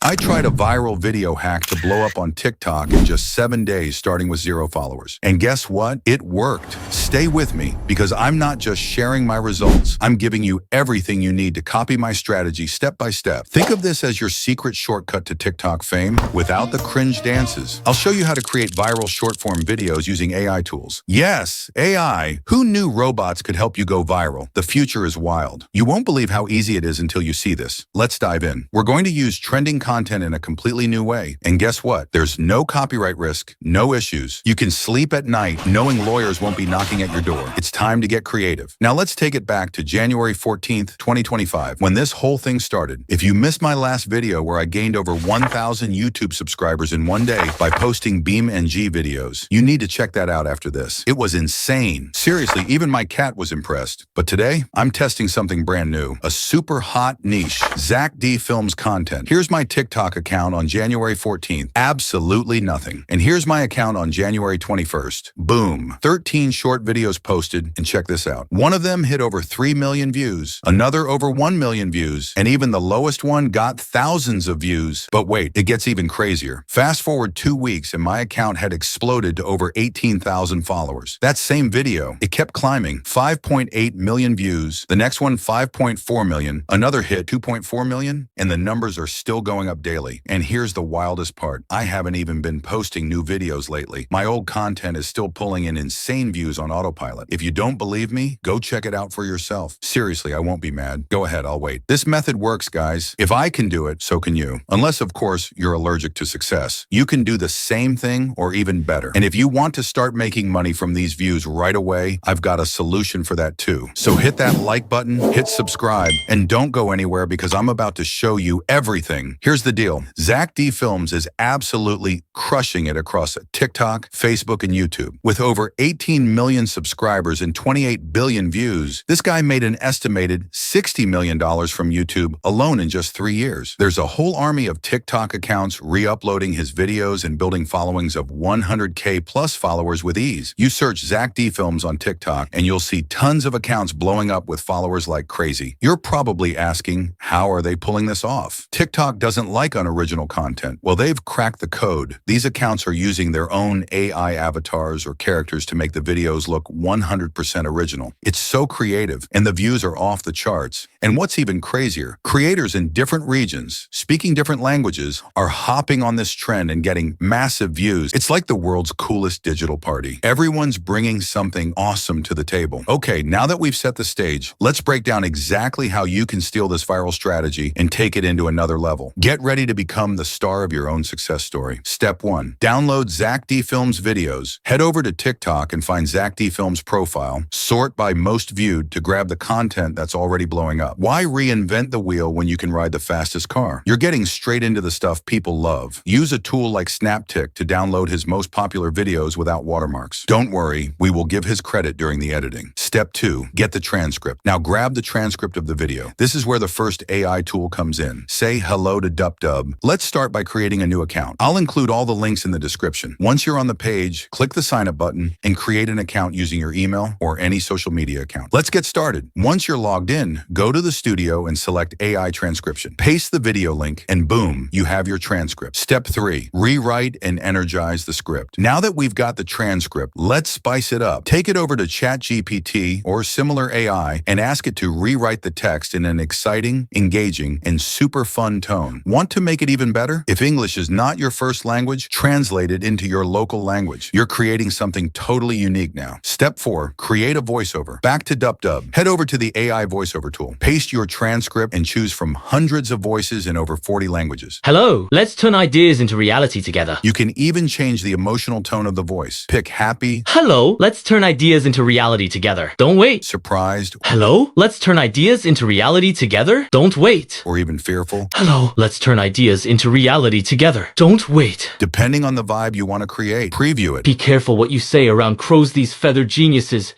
I tried a viral video hack to blow up on TikTok in just 7 days, starting with 0 followers. And guess what? It worked. Stay with me, because I'm not just sharing my results. I'm giving you everything you need to copy my strategy step by step. Think of this as your secret shortcut to TikTok fame without the cringe dances. I'll show you how to create viral short-form videos using AI tools. Yes, AI. Who knew robots could help you go viral? The future is wild. You won't believe how easy it is until you see this. Let's dive in. We're going to use trending content in a completely new way. And guess what? There's no copyright risk, no issues. You can sleep at night knowing lawyers won't be knocking at your door. It's time to get creative. Now let's take it back to January 14th, 2025, when this whole thing started. If you missed my last video where I gained over 1,000 YouTube subscribers in one day by posting BeamNG videos, you need to check that out after this. It was insane. Seriously, even my cat was impressed. But today, I'm testing something brand new, a super hot niche, Zack films content. Here's my TikTok account on January 14th. Absolutely nothing. And here's my account on January 21st. Boom. 13 short videos posted, and check this out. One of them hit over 3 million views, another over 1 million views, and even the lowest one got thousands of views. But wait, it gets even crazier. Fast forward 2 weeks and my account had exploded to over 18,000 followers. That same video, it kept climbing. 5.8 million views, the next one 5.4 million, another hit 2.4 million, and the numbers are still going up daily. And here's the wildest part. I haven't even been posting new videos lately. My old content is still pulling in insane views on autopilot. If you don't believe me, go check it out for yourself. Seriously, I won't be mad. Go ahead, I'll wait. This method works, guys. If I can do it, so can you. Unless, of course, you're allergic to success. You can do the same thing or even better. And if you want to start making money from these views right away, I've got a solution for that too. So hit that like button, hit subscribe, and don't go anywhere because I'm about to show you everything. Here's the deal. Zack Films is absolutely crushing it across TikTok, Facebook, and YouTube. With over 18 million subscribers and 28 billion views, this guy made an estimated $60 million from YouTube alone in just 3 years. There's a whole army of TikTok accounts re-uploading his videos and building followings of 100K plus followers with ease. You search Zack Films on TikTok and you'll see tons of accounts blowing up with followers like crazy. You're probably asking, how are they pulling this off? TikTok doesn't like unoriginal content. Well, they've cracked the code. These accounts are using their own AI avatars or characters to make the videos look 100% original. It's so creative, and the views are off the charts. And what's even crazier, creators in different regions, speaking different languages, are hopping on this trend and getting massive views. It's like the world's coolest digital party. Everyone's bringing something awesome to the table. Okay, now that we've set the stage, let's break down exactly how you can steal this viral strategy and take it into another level. Get ready to become the star of your own success story. Step 1. Download Zack Films videos. Head over to TikTok and find Zack Films profile. Sort by most viewed to grab the content that's already blowing up. Why reinvent the wheel when you can ride the fastest car? You're getting straight into the stuff people love. Use a tool like Snaptic to download his most popular videos without watermarks. Don't worry, we will give his credit during the editing. Step 2. Get the transcript. Now grab the transcript of the video. This is where the first AI tool comes in. Say hello to DupDub. Let's start by creating a new account. I'll include all the links in the description. Once you're on the page, click the sign up button and create an account using your email or any social media account. Let's get started. Once you're logged in, go to the studio and select AI transcription. Paste the video link and boom, you have your transcript. Step 3, rewrite and energize the script. Now that we've got the transcript, let's spice it up. Take it over to ChatGPT or similar AI and ask it to rewrite the text in an exciting, engaging, and super fun tone. Want to make it even better? If English is not your first language, translate it into your local language. You're creating something totally unique now. Step 4, create a voiceover. Back to DupDub. Head over to the AI voiceover tool. Paste your transcript and choose from hundreds of voices in over 40 languages. Hello, let's turn ideas into reality together. You can even change the emotional tone of the voice. Pick happy. Hello, let's turn ideas into reality together. Don't wait. Surprised. Hello, let's turn ideas into reality together. Don't wait. Or even fearful. Hello, let's turn ideas into reality together. Don't wait. Depending on the vibe you want to create, preview it. Be careful what you say around crows, these feathered geniuses.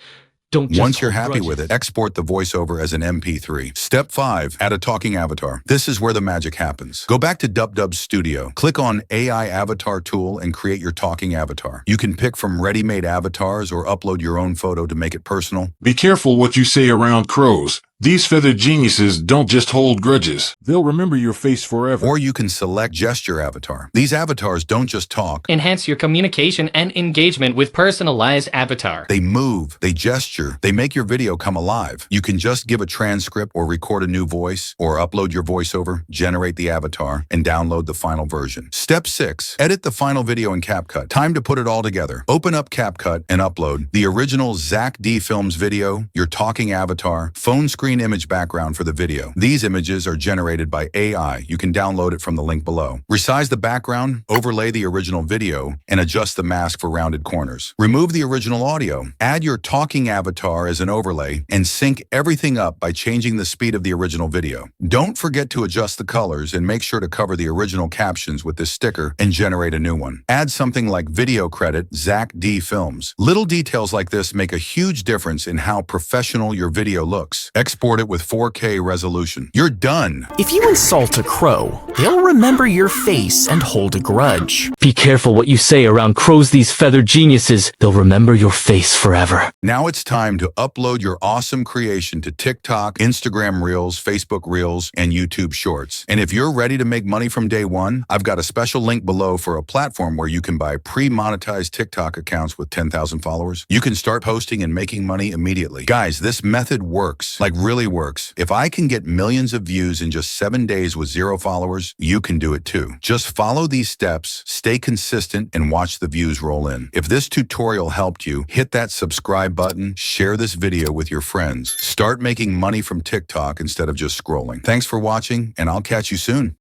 Don't just Once you're hold happy grudges. with it, export the voiceover as an MP3. Step 5, add a talking avatar. This is where the magic happens. Go back to DupDub's studio. Click on AI avatar tool and create your talking avatar. You can pick from ready-made avatars or upload your own photo to make it personal. Be careful what you say around crows. These feathered geniuses don't just hold grudges. They'll remember your face forever. Or you can select gesture avatar. These avatars don't just talk. Enhance your communication and engagement with personalized avatar. They move, they gesture, they make your video come alive. You can just give a transcript or record a new voice or upload your voiceover, generate the avatar, and download the final version. Step 6. Edit the final video in CapCut. Time to put it all together. Open up CapCut and upload the original Zack Films video, your talking avatar, phone screen image background for the video. These images are generated by AI. You can download it from the link below. Resize the background, overlay the original video, and adjust the mask for rounded corners. Remove the original audio. Add your talking avatar as an overlay and sync everything up by changing the speed of the original video. Don't forget to adjust the colors and make sure to cover the original captions with this sticker and generate a new one. Add something like video credit Zack Films. Little details like this make a huge difference in how professional your video looks. Export it with 4K resolution. You're done. If you insult a crow, they'll remember your face and hold a grudge. Be careful what you say around crows, these feathered geniuses. They'll remember your face forever. Now it's time to upload your awesome creation to TikTok, Instagram Reels, Facebook Reels, and YouTube Shorts. And if you're ready to make money from day one, I've got a special link below for a platform where you can buy pre-monetized TikTok accounts with 10,000 followers. You can start posting and making money immediately. Guys, this method works, like really works. If I can get millions of views in just 7 days with 0 followers, you can do it too. Just follow these steps, stay consistent, and watch the views roll in. If this tutorial helped you, hit that subscribe button, share this video with your friends. Start making money from TikTok instead of just scrolling. Thanks for watching, and I'll catch you soon.